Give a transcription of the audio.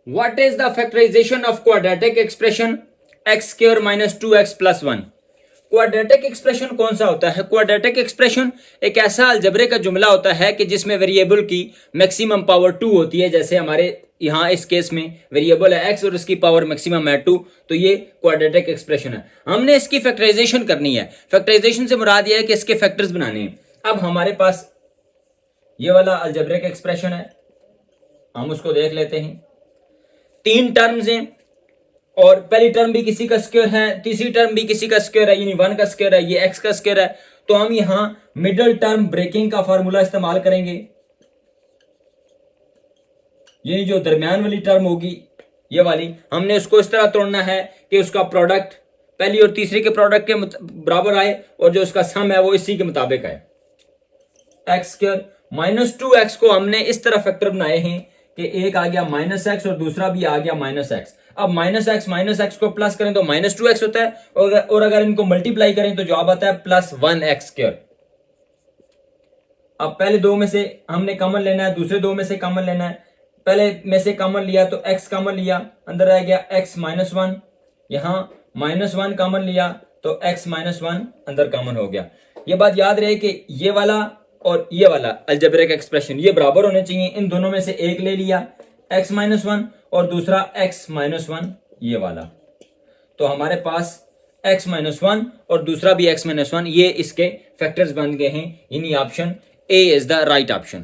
What is the factorization of quadratic expression x square minus 2x plus 1? Quadratic expression कौन सा होता है? Quadratic expression एक ऐसा अलजबरे का जुमला होता है कि जिसमें वेरिएबल की मैक्सिमम पावर 2 होती है। जैसे हमारे यहाँ इस केस में वेरिएबल है x और इसकी पावर मैक्सिमम है 2, तो ये क्वाड्रेटिक एक्सप्रेशन है। हमने इसकी फैक्टराइजेशन करनी है। फैक्टराइजेशन से मुराद ये है कि इसके फैक्टर्स बनाने हैं। अब हमारे पास ये वाला अलजबरिक एक्सप्रेशन है, हम उसको देख लेते हैं। 3 टर्म्स हैं और पहली टर्म भी किसी का स्क्वायर है, तीसरी टर्म भी किसी का स्क्वायर है, यानी 1 का स्क्वायर है, ये x का स्क्वायर है। तो हम यहां मिडिल टर्म ब्रेकिंग का फार्मूला इस्तेमाल करेंगे। ये जो दरमियान वाली टर्म होगी, ये वाली, हमने उसको इस तरह तोड़ना है कि उसका प्रोडक्ट पहली और तीसरी के प्रोडक्ट के बराबर आए और जो उसका सम है वो इसी के मुताबिक आए। एक्स स्क्वायर माइनस 2x को हमने इस तरह फैक्टर बनाए हैं कि एक आ गया -x और दूसरा भी आ गया -x। अब -x को प्लस करें तो -2x होता है और अगर इनको मल्टीप्लाई करें तो जवाब आता है +1x स्क्वायर। अब पहले दो में से हमने कॉमन लेना है, दूसरे दो में से कॉमन लेना है। पहले में से कॉमन लिया तो x कॉमन लिया, अंदर आ गया x -1, यहां -1 कॉमन लिया तो x -1 अंदर कॉमन हो गया। ये बात याद रहे कि ये वाला और ये वाला अलजेब्रिक एक्सप्रेशन ये बराबर होने चाहिए। इन दोनों में से एक ले लिया x -1 और दूसरा x -1 ये वाला, तो हमारे पास x -1 और दूसरा भी x -1 ये इसके फैक्टर्स बन गए हैं। यानी option A is the right option.